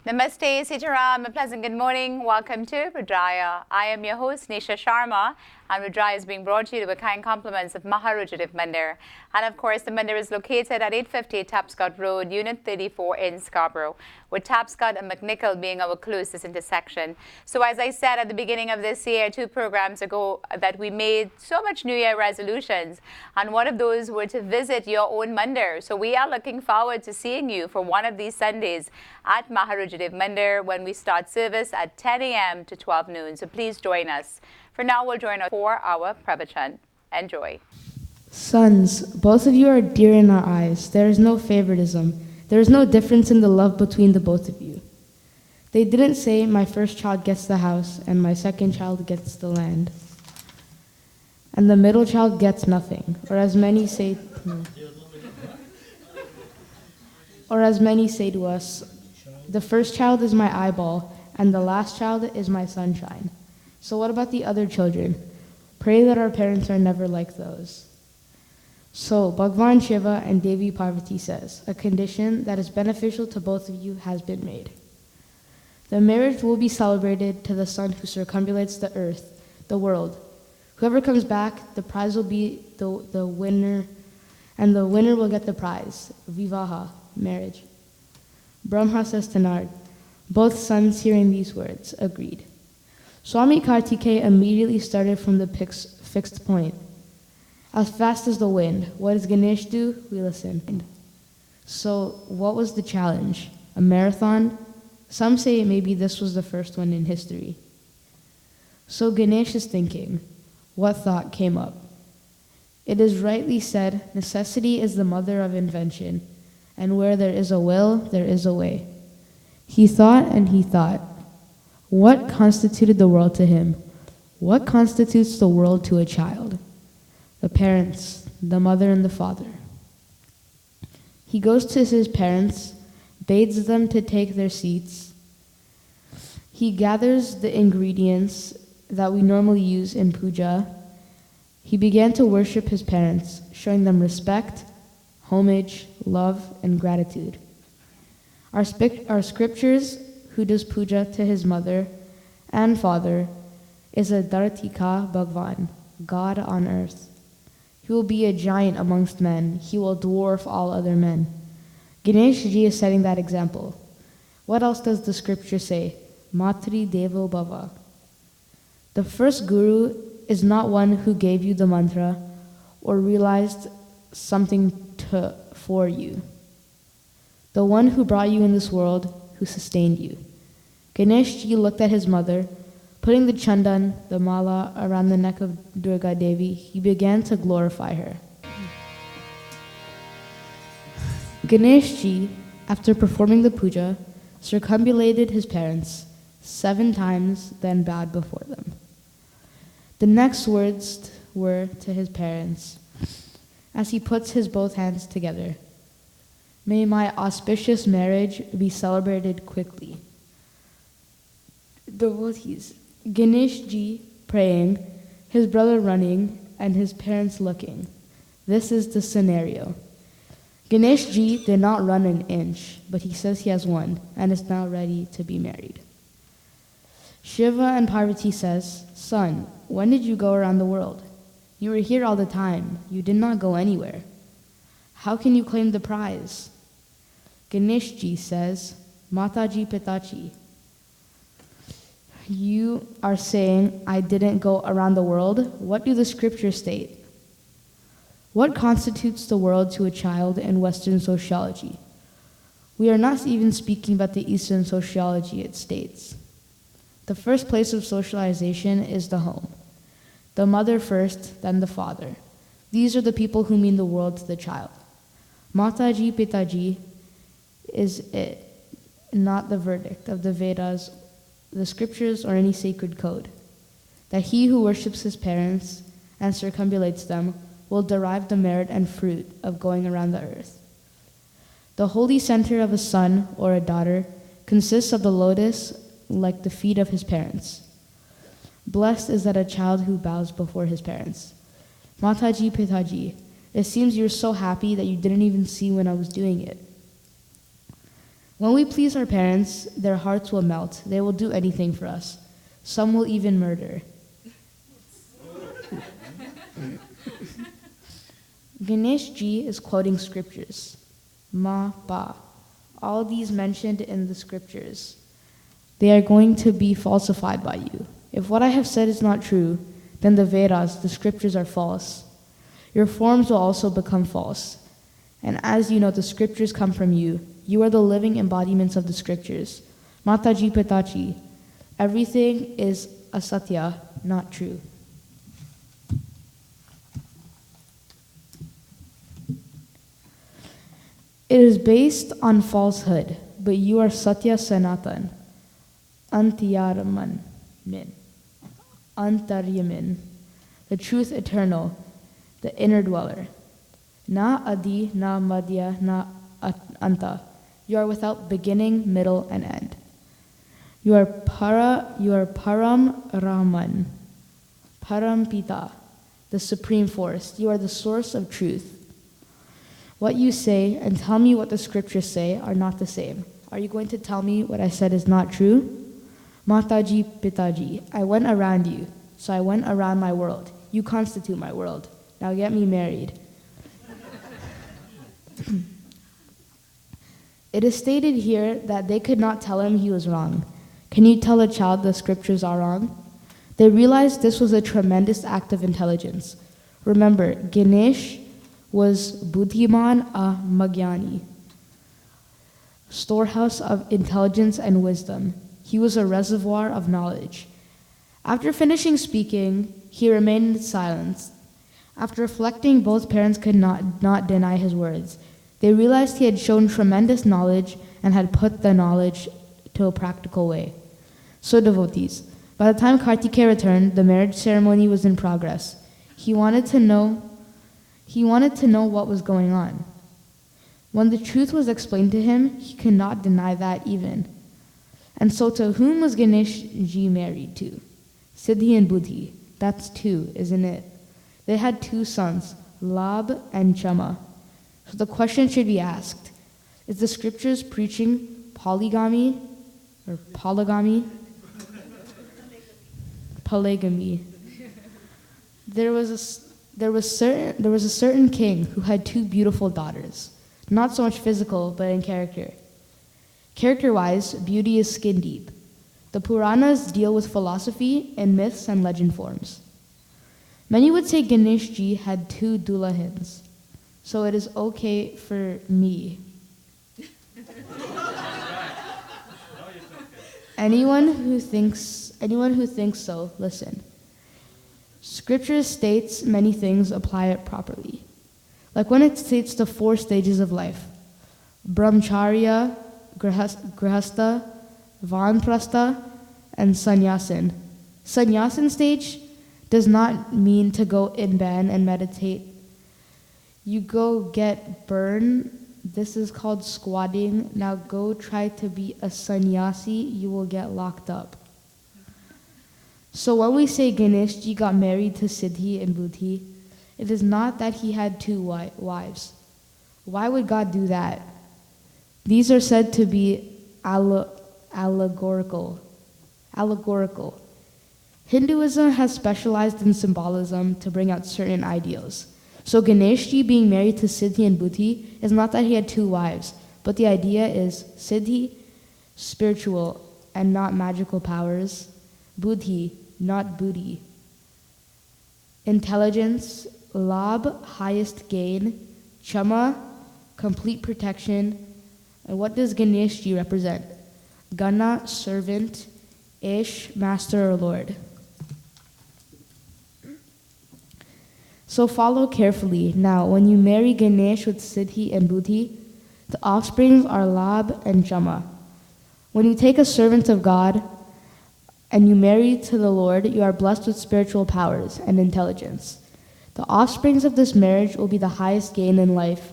Namaste, Sitaram. A pleasant good morning. Welcome to Rudraaya. I am your host, Nisha Sharma, and Rudraaya is being brought to you with kind compliments of Maharujadiv Mandir. And of course, the Mandir is located at 850 Tapscott Road, Unit 34 in Scarborough, with Tapscott and McNichol being our closest intersection. So as I said at the beginning of this year, 2 programs ago, that we made so much New Year resolutions, and one of those were to visit your own Mandir. So we are looking forward to seeing you for one of these Sundays at Maharujadiv Mandir when we start service at 10 a.m. to 12 noon. So please join us. For now, we'll join our 4-hour pravachan. Enjoy. Sons, both of you are dear in our eyes. There is no favoritism. There is no difference in the love between the both of you. They didn't say, my first child gets the house and my second child gets the land, and the middle child gets nothing, or as many say to us, the first child is my eyeball and the last child is my sunshine. So what about the other children? Pray that our parents are never like those. So Bhagwan Shiva and Devi Parvati says, a condition that is beneficial to both of you has been made. The marriage will be celebrated to the son who circumambulates the earth, the world. Whoever comes back, the prize will be the winner, and the winner will get the prize, Vivaha, marriage. Brahma says to Nard, both sons hearing these words, agreed. Swami Kartikeya immediately started from the fixed point. As fast as the wind. What does Ganesh do? We listen. So what was the challenge? A marathon? Some say maybe this was the first one in history. So Ganesh is thinking. What thought came up? It is rightly said, necessity is the mother of invention, and where there is a will, there is a way. He thought and he thought. What constituted the world to him? What constitutes the world to a child? The parents, the mother and the father. He goes to his parents, bids them to take their seats. He gathers the ingredients that we normally use in puja. He began to worship his parents, showing them respect, homage, love, and gratitude. Our scriptures, who does puja to his mother and father, is a Dhartika Bhagwan, God on earth. He will be a giant amongst men. He will dwarf all other men. Ganesh Ji is setting that example. What else does the scripture say? Matri Devo Bhava. The first guru is not one who gave you the mantra or realized something for you. The one who brought you in this world, who sustained you. Ganesh Ji looked at his mother, putting the chandan, the mala, around the neck of Durga Devi. He began to glorify her. Ganesh Ji, after performing the puja, circumambulated his parents 7 times, then bowed before them. The next words were to his parents, as he puts his both hands together. May my auspicious marriage be celebrated quickly. Devotees, Ganesh Ji praying, his brother running, and his parents looking. This is the scenario. Ganesh Ji did not run an inch, but he says he has one, and is now ready to be married. Shiva and Parvati says, son, when did you go around the world? You were here all the time. You did not go anywhere. How can you claim the prize? Ganesh Ji says, Mataji Pitaji, you are saying I didn't go around the world? What do the scriptures state? What constitutes the world to a child in Western sociology? We are not even speaking about the Eastern sociology it states. The first place of socialization is the home. The mother first, then the father. These are the people who mean the world to the child. Mataji Pitaji is it, not the verdict of the Vedas, the scriptures, or any sacred code. That he who worships his parents and circumambulates them will derive the merit and fruit of going around the earth. The holy center of a son or a daughter consists of the lotus like the feet of his parents. Blessed is that a child who bows before his parents. Mataji Pitaji, It seems you're so happy that you didn't even see when I was doing it. When we please our parents, their hearts will melt. They will do anything for us. Some will even murder. Ganesh Ji is quoting scriptures. Ma, ba. All these mentioned in the scriptures. They are going to be falsified by you. If what I have said is not true, then the Vedas, the scriptures, are false. Your forms will also become false. And as you know, the scriptures come from you. You are the living embodiments of the scriptures. Mataji Pitaji. Everything is asatya, not true. It is based on falsehood, but you are Satya Sanatan, Antiyaraman, Antaryamin, the truth eternal, the inner dweller. Na adi, na madhya, na anta. You are without beginning, middle, and end. You are Param Rahman, Param Pita, the supreme force. You are the source of truth. What you say and tell me what the scriptures say are not the same. Are you going to tell me what I said is not true? Mataji Pitaji, I went around you, so I went around my world. You constitute my world. Now get me married. It is stated here that they could not tell him he was wrong. Can you tell a child the scriptures are wrong? They realized this was a tremendous act of intelligence. Remember, Ganesh was Buddhiman a Magyani, storehouse of intelligence and wisdom. He was a reservoir of knowledge. After finishing speaking, he remained in silence. After reflecting, both parents could not deny his words. They realized he had shown tremendous knowledge and had put the knowledge to a practical way. So devotees, by the time Kartikeya returned, the marriage ceremony was in progress. He wanted to know what was going on. When the truth was explained to him, he could not deny that even. And so to whom was Ganesh Ji married to? Siddhi and Buddhi. That's two, isn't it? They had two sons, Labh and Chama. So the question should be asked, is the scriptures preaching polygamy or polygamy? Polygamy. There was a certain king who had two beautiful daughters, not so much physical, but in character. Character-wise, beauty is skin deep. The Puranas deal with philosophy in myths and legend forms. Many would say Ganesh Ji had two dulahans, so it is okay for me. Anyone who thinks so, listen. Scripture states many things, apply it properly. Like when it states the 4 stages of life: brahmacharya, grihastha, vanprastha, and sannyasin. Sannyasin stage does not mean to go in bed and meditate. You go get burned. This is called squatting. Now go try to be a sannyasi, you will get locked up. So when we say Ganesh Ji got married to Siddhi and Buddhi, it is not that he had 2 wives. Why would God do that? These are said to be allegorical. Hinduism has specialized in symbolism to bring out certain ideals. So Ganesh Ji being married to Siddhi and Buddhi is not that he had 2 wives, but the idea is Siddhi, spiritual and not magical powers, Buddhi, not booty, intelligence, Labh, highest gain, Chama, complete protection. And what does Ganesh Ji represent? Gana, servant, Ish, master or lord. So follow carefully. Now, when you marry Ganesh with Siddhi and Buddhi, the offsprings are Labh and Chama. When you take a servant of God and you marry to the Lord, you are blessed with spiritual powers and intelligence. The offsprings of this marriage will be the highest gain in life,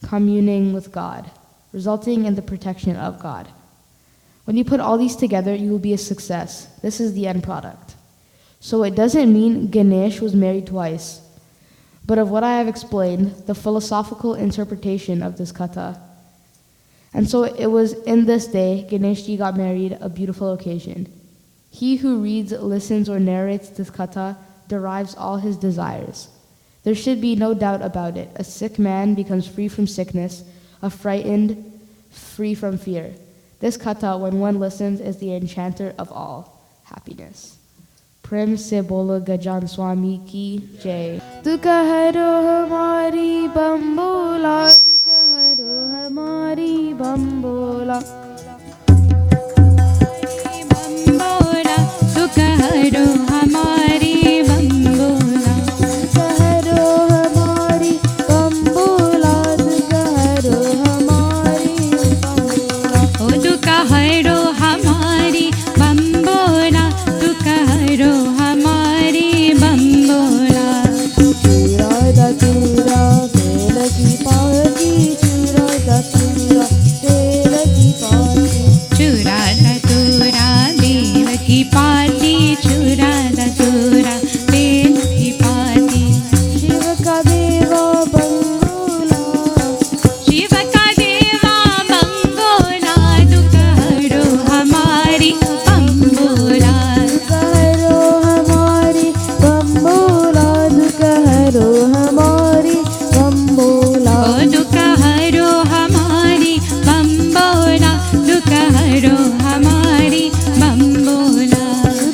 communing with God, resulting in the protection of God. When you put all these together, you will be a success. This is the end product. So it doesn't mean Ganesh was married twice, but of what I have explained, the philosophical interpretation of this katha. And so it was in this day Ganeshji got married, a beautiful occasion. He who reads, listens, or narrates this katha derives all his desires. There should be no doubt about it. A sick man becomes free from sickness, a frightened free from fear. This katha, when one listens, is the enchanter of all happiness. Prem se bolo Gajan Swami ki jai. Tu kaharo hamari bambola, tu kaharo hamari bambola. बम्बोला तू कहरो हमारी बम्बोला कहरो हमारी बम्बोला, तू कहरो हमारी बम्बोला। ओ तू कहरो हमारी बम्बोला तू कहरो हमारी बम्बोला चूरा दतूरा बेल की पाती, चूरा दतूरा बेल की पाती। चुरा दतूरा बेल की पाती चुरा दतूरा बेल की पाती शिव का देवा बंगोला, शिव का देवा मंगोला तू कहरो हमारी बम्बोला कहरो हमारी बम्बोला, तू कहरो हमारी बम्बोला। ओ तू कहरो हमारी बम्बोला तू कहरो हमारी बम्बोला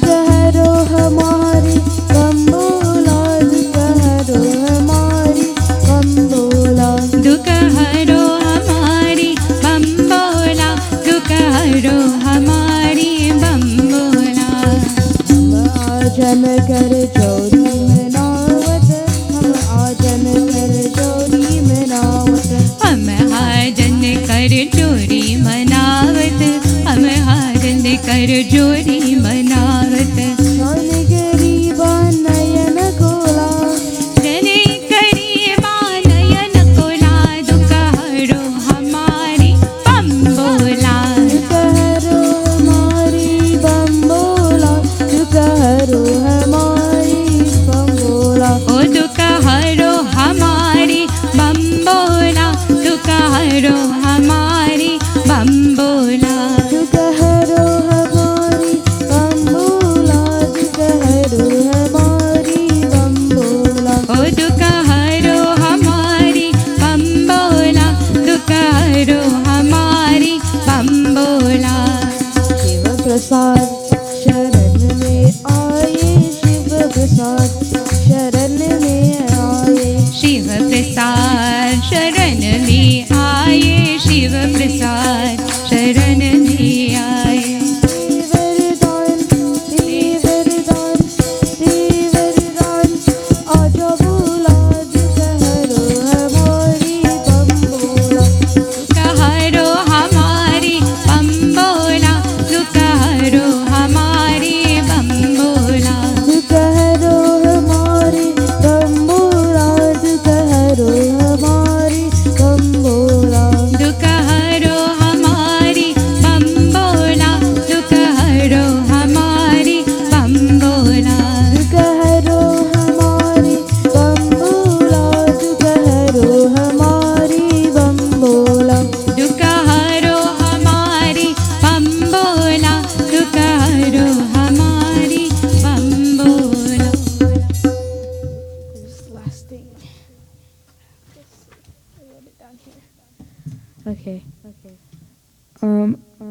कहरो हमारी बम्बोला, तू कहरो हमारी बम्बोला। तू कहरो हमारी बम्बोला तू कहरो हमारी बम्बोला हम आजन कर चोरी मनावत, हम आजन कर चोरी मनावत। हम हाजन कर चोरी मनावत हम हाजन कर चोरी मनावत शान गरीबा नयन कोला, जने करीबा नयन कोला तू कहरो हमारी बम्बोला कहरो हमारी बम्बोला, तू कहरो हमारी बम्बोला। ओ तू कहरो हमारी बम्बोला तू कहरो हमारी बम्बोला तू कहरो हमारी बम्बोला, तू कहरो हमारी बम्बोला। ओ तू कहरो हमारी बम्बोला तू कहरो हमारी बम्बोला शिव प्रसाद शरण में आए, शिव प्रसाद शरण में आए। शिव प्रसाद शरण में आए शिव प्रसाद शरण में आए वरदान दे वरदान, दे वरदान, आजा बोला, तू कहरो हमारी बम्बोला। तू कहरो हमारी बम्बोला तू कहरो हमारी बम्बोला तू कहरो हमारी बम्बोला, तू कहरो हमारी बम्बोला। तू कहरो हमारी बम्बोला तू कहरो हमारी बम्बोला तू कहरो हमारी बम्बोला, तू कहरो हमारी बम्बोला। तू कहरो हमारी बम्बोला तू कहरो हमारी बम्बोला Last thing. Okay.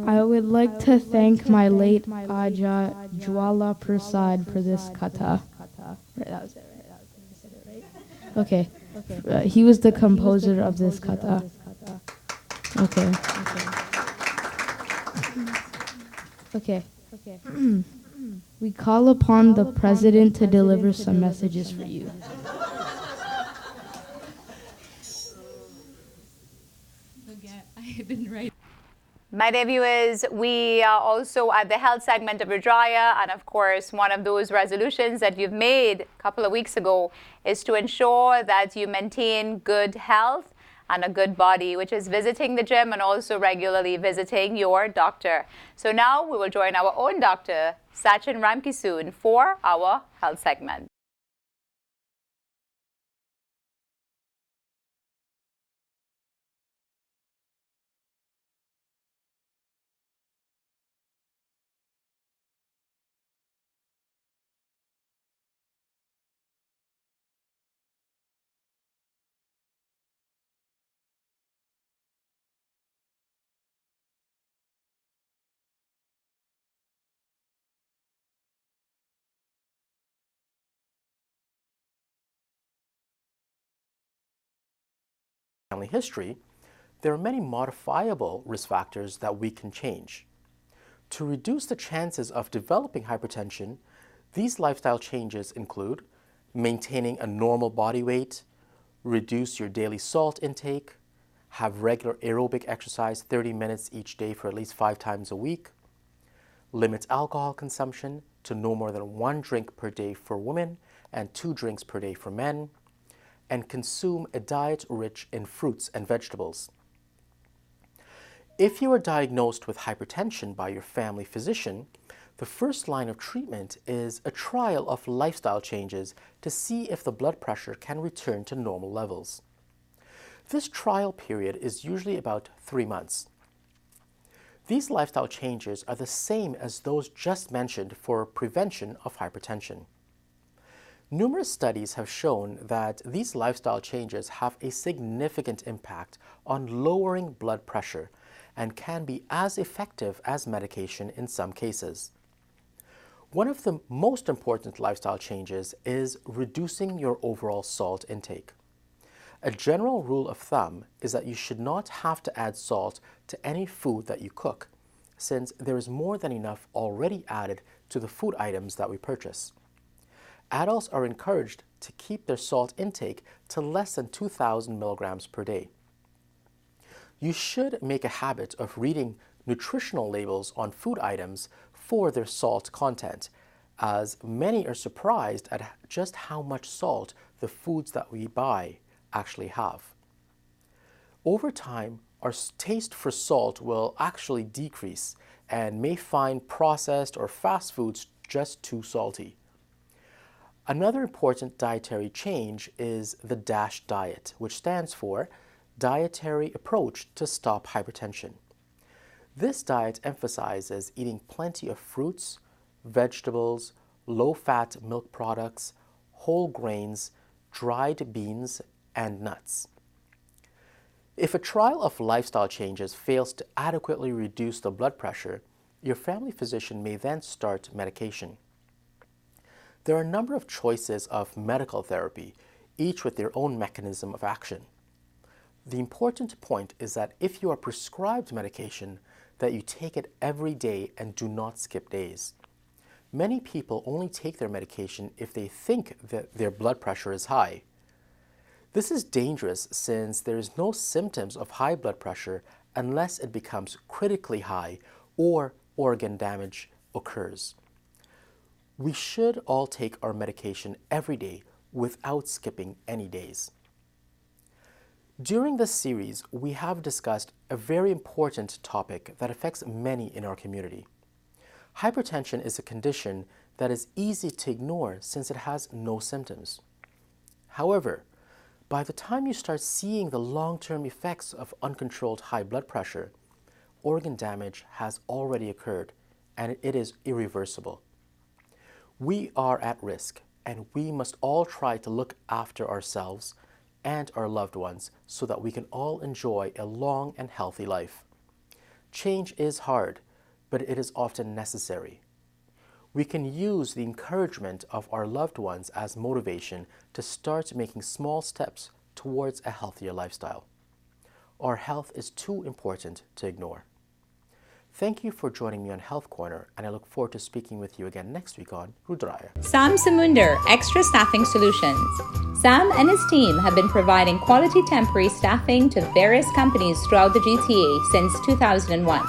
I would like to thank my late Aja Jwala Prasad for this katha. Right, that was it, right? I said it right? Okay. He was the composer of this katha. Okay. Okay. We call upon the president to deliver some messages for you. I've been right. My dear viewers, we are also at the health segment of Rudraaya, and of course, one of those resolutions that you've made a couple of weeks ago is to ensure that you maintain good health and a good body, which is visiting the gym and also regularly visiting your doctor. So now we will join our own doctor, Sachin Ramki, soon for our health segment. family history, there are many modifiable risk factors that we can change. To reduce the chances of developing hypertension, these lifestyle changes include maintaining a normal body weight, reduce your daily salt intake, have regular aerobic exercise 30 minutes each day for at least 5 times a week, limit alcohol consumption to no more than 1 drink per day for women and 2 drinks per day for men, and consume a diet rich in fruits and vegetables. If you are diagnosed with hypertension by your family physician, the first line of treatment is a trial of lifestyle changes to see if the blood pressure can return to normal levels. This trial period is usually about 3 months. These lifestyle changes are the same as those just mentioned for prevention of hypertension. Numerous studies have shown that these lifestyle changes have a significant impact on lowering blood pressure and can be as effective as medication in some cases. One of the most important lifestyle changes is reducing your overall salt intake. A general rule of thumb is that you should not have to add salt to any food that you cook, since there is more than enough already added to the food items that we purchase. Adults are encouraged to keep their salt intake to less than 2,000 milligrams per day. You should make a habit of reading nutritional labels on food items for their salt content, as many are surprised at just how much salt the foods that we buy actually have. Over time, our taste for salt will actually decrease and may find processed or fast foods just too salty. Another important dietary change is the DASH diet, which stands for Dietary Approach to Stop Hypertension. This diet emphasizes eating plenty of fruits, vegetables, low-fat milk products, whole grains, dried beans, and nuts. If a trial of lifestyle changes fails to adequately reduce the blood pressure, your family physician may then start medication. There are a number of choices of medical therapy, each with their own mechanism of action. The important point is that if you are prescribed medication, that you take it every day and do not skip days. Many people only take their medication if they think that their blood pressure is high. This is dangerous since there is no symptoms of high blood pressure unless it becomes critically high or organ damage occurs. We should all take our medication every day without skipping any days. During this series, we have discussed a very important topic that affects many in our community. Hypertension is a condition that is easy to ignore since it has no symptoms. However, by the time you start seeing the long-term effects of uncontrolled high blood pressure, organ damage has already occurred and it is irreversible. We are at risk, and we must all try to look after ourselves and our loved ones so that we can all enjoy a long and healthy life. Change is hard, but it is often necessary. We can use the encouragement of our loved ones as motivation to start making small steps towards a healthier lifestyle. Our health is too important to ignore. Thank you for joining me on Health Corner, and I look forward to speaking with you again next week on Rudraaya. Sam Samunder, Extra Staffing Solutions. Sam and his team have been providing quality temporary staffing to various companies throughout the GTA since 2001.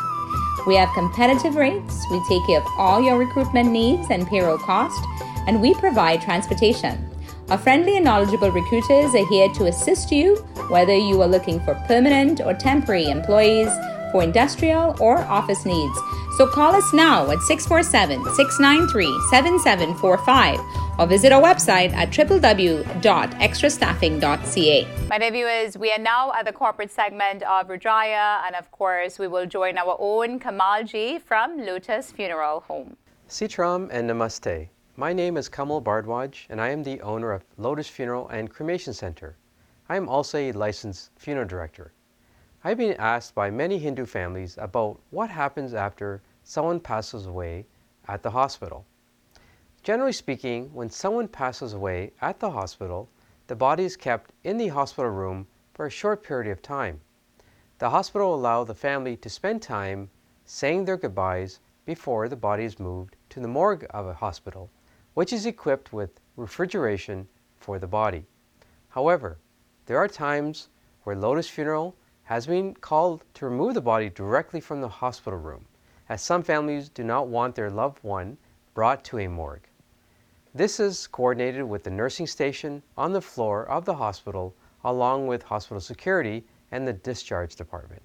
We have competitive rates, we take care of all your recruitment needs and payroll cost, and we provide transportation. Our friendly and knowledgeable recruiters are here to assist you, whether you are looking for permanent or temporary employees, for industrial or office needs. So call us now at 647-693-7745 or visit our website at www.extrastaffing.ca. My dear viewers, we are now at the corporate segment of Rudraaya, and of course we will join our own Kamalji from Lotus Funeral Home. Sitram and Namaste. My name is Kamal Bardwaj and I am the owner of Lotus Funeral and Cremation Center. I am also a licensed funeral director. I've been asked by many Hindu families about what happens after someone passes away at the hospital. Generally speaking, when someone passes away at the hospital, the body is kept in the hospital room for a short period of time. The hospital will allow the family to spend time saying their goodbyes before the body is moved to the morgue of a hospital, which is equipped with refrigeration for the body. However, there are times where Lotus Funeral has been called to remove the body directly from the hospital room, as some families do not want their loved one brought to a morgue. This is coordinated with the nursing station on the floor of the hospital, along with hospital security and the discharge department.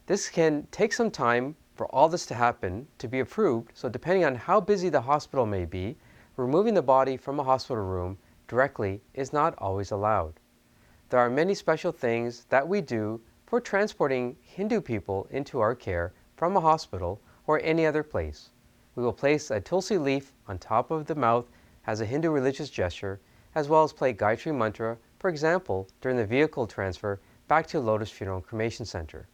This can take some time for all this to happen to be approved, so depending on how busy the hospital may be, removing the body from a hospital room directly is not always allowed. There are many special things that we do for transporting Hindu people into our care from a hospital or any other place. We will place a tulsi leaf on top of the mouth as a Hindu religious gesture, as well as play Gayatri Mantra, for example, during the vehicle transfer back to Lotus Funeral and Cremation Center.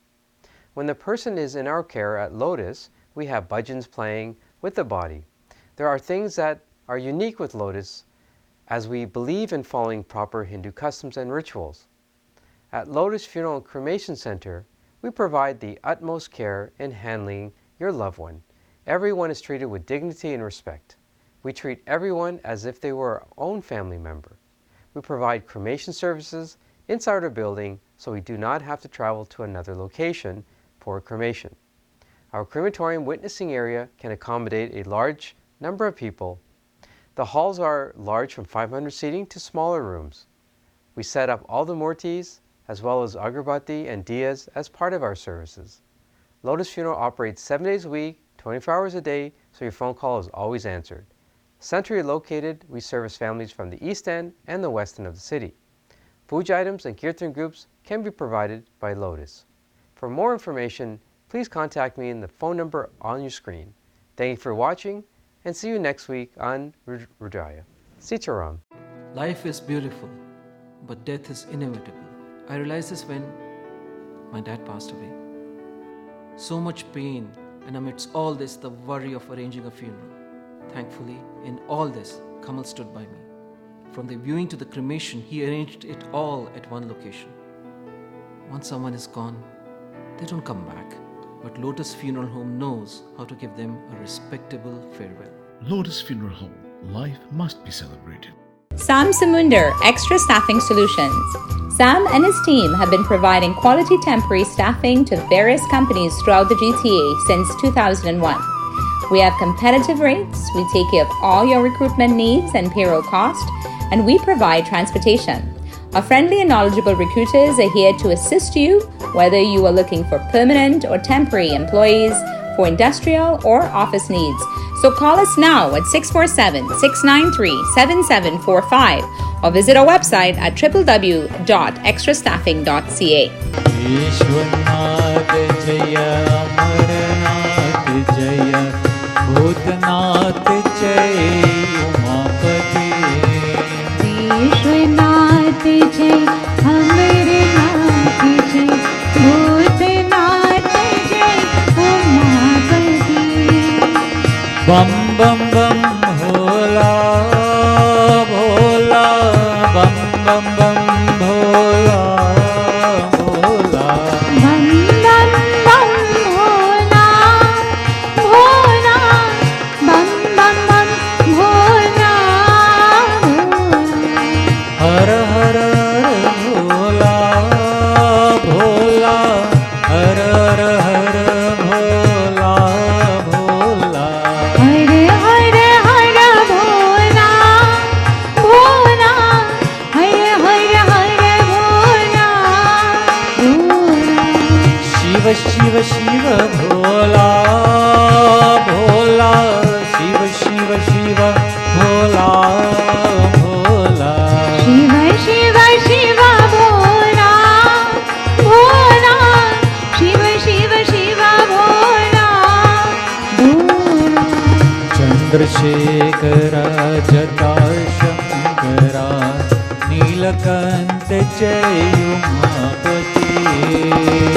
When the person is in our care at Lotus, we have bhajans playing with the body. There are things that are unique with Lotus, as we believe in following proper Hindu customs and rituals. At Lotus Funeral and Cremation Center, we provide the utmost care in handling your loved one. Everyone is treated with dignity and respect. We treat everyone as if they were our own family member. We provide cremation services inside our building, so we do not have to travel to another location for cremation. Our crematorium witnessing area can accommodate a large number of people. The halls are large, from 500 seating to smaller rooms. We set up all the murtis as well as agarbatti and diyas as part of our services. Lotus Funeral operates 7 days a week, 24 hours a day, so your phone call is always answered. Centrally located, we service families from the east end and the west end of the city. Puja items and kirtan groups can be provided by Lotus. For more information, please contact me in the phone number on your screen. Thank you for watching, and see you next week on Rudraaya. Sitaram. Life is beautiful, but death is inevitable. I realized this when my dad passed away. So much pain, and amidst all this, the worry of arranging a funeral. Thankfully, in all this, Kamal stood by me. From the viewing to the cremation, he arranged it all at one location. Once someone is gone, they don't come back. But Lotus Funeral Home knows how to give them a respectable farewell. Lotus Funeral Home. Life must be celebrated. Sam Samunder, Extra Staffing Solutions. Sam and his team have been providing quality temporary staffing to various companies throughout the GTA since 2001. We have competitive rates, we take care of all your recruitment needs and payroll cost, and we provide transportation. Our friendly and knowledgeable recruiters are here to assist you, whether you are looking for permanent or temporary employees, for industrial or office needs. So call us now at 647-693-7745 or visit our website at www.extrastaffing.ca. Bam bam bam bhola bhola bam bam bam bhola bhola bam bam bam bhola bhola bam bam bam bhola har har bhola bhola har har bhola bhola Hare Hare Hare Bhola Bhola Hare Hare Hare Bhola Bhola Shiva Shiva Shiva Bhola Bhola Shiva Shiva Shiva Bhola Bhola Shiva Shiva Shiva Bhola Bhola Shiva Shiva Shiva Bhola Bhola Chandrasekhara Jata Shankara Neelakanta Jai Umapati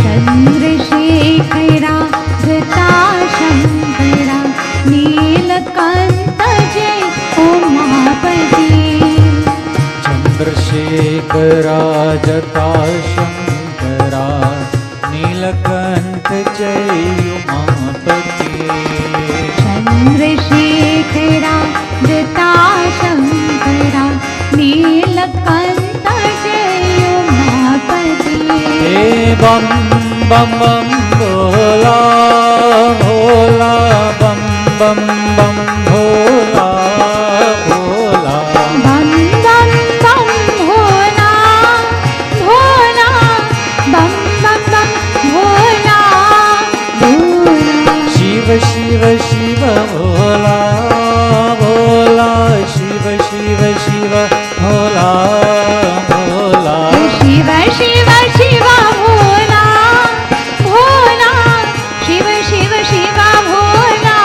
Chandrasekhara Jata Shankara Neelakanta Jai Umapati Chandrasekhara Jata Neelkanth जय उमापति चंद्रशेखरा जटा शंकरा नीलकंठ जय उमापति हे बम बम बम भोला भोला बम बम बम भोला भोला बम बम बम भोला भोला बम बम बम भोला भोला शिव शिव शिव भोला भोला शिव शिव शिव भोला भोला शिव शिव शिव भोला भोला शिव शिव शिव भोला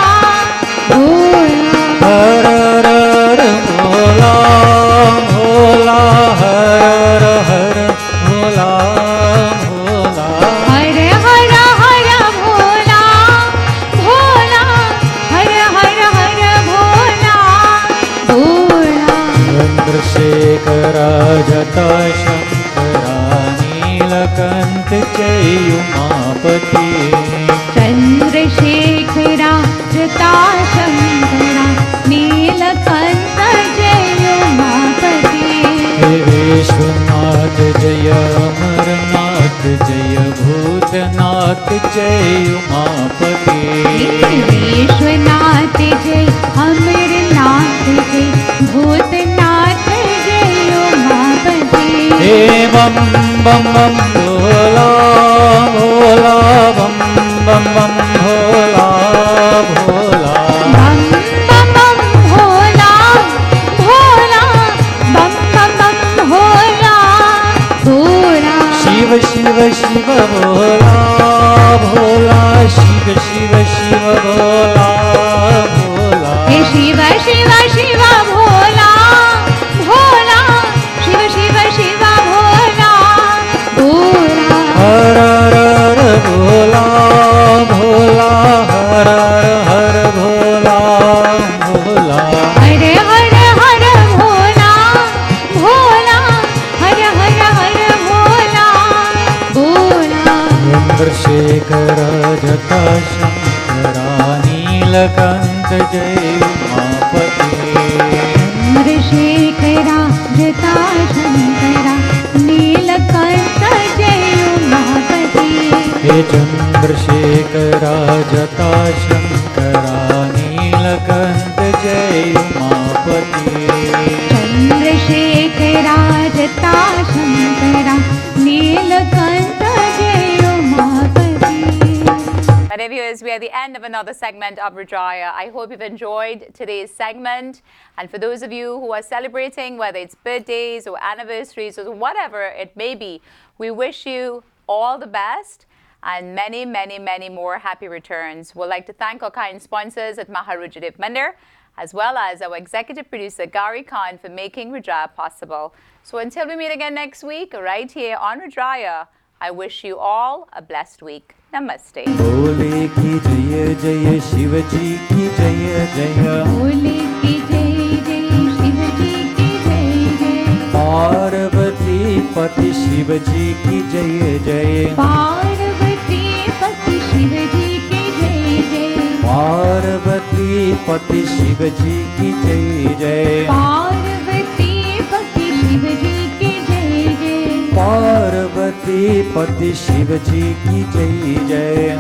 भोला हर हर भोला भोला हर हर भोला भोला हर हर हर भोला भोला हर हर हर भोला भोला चंद्रशेखर जटा शंकरा नीलकंठ जय उमापति चंद्रशेखरा जटा शंकरा नीलकंठ जय उमापति हे विश्वनाथ जय अमरनाथ जय भूतनाथ जय उमापति विश्वनाथ जय अमरनाथ जय भूतनाथ जय उमापति हे बम बम बम भोला भोला बम बम बम भोला भोला बम बम बम भोला भोला बम बम बम भोला भोला शिव शिव शिव भोला भोला शिव शिव शिव भोला भोला हे शिव शिव शिव भोला भोला शिव शिव शिव भोला भोला हर हर भोला भोला हर हर भोला भोला हर हर हर भोला भोला हर हर हर भोला भोला चंद्रशेखर जटा शंकरा नीलकंठ जय उमापति चंद्रशेखरा जटा शंकरा नीलकंठ जय उमापति हे चंद्रशेखर जटा शंकरा नीलकंठ जय उमापति चंद्रशेखरा जटा शंकरा नीलकंठ जय Umapati But viewers, we are at the end of another segment of Rudraaya. I hope you've enjoyed today's segment. And for those of you who are celebrating, whether it's birthdays or anniversaries or whatever it may be, we wish you all the best and many, many, many more happy returns. We'd like to thank our kind sponsors at Maharujadiv Mandir, as well as our executive producer, Gary Khan, for making Rudraaya possible. So until we meet again next week, right here on Rudraaya, I wish you all a blessed week. Namaste. भोले की जय जय शिव जी की जय जय भोले की जय जय शिव जी की जय जय पार्वती पति शिव जी की जय जय पार्वती पति शिव जी की जय जय पार्वती पति शिव जी की जय जय पार्वती पति शिव जी की जय जय पार्वती पति शिव जी की जय जय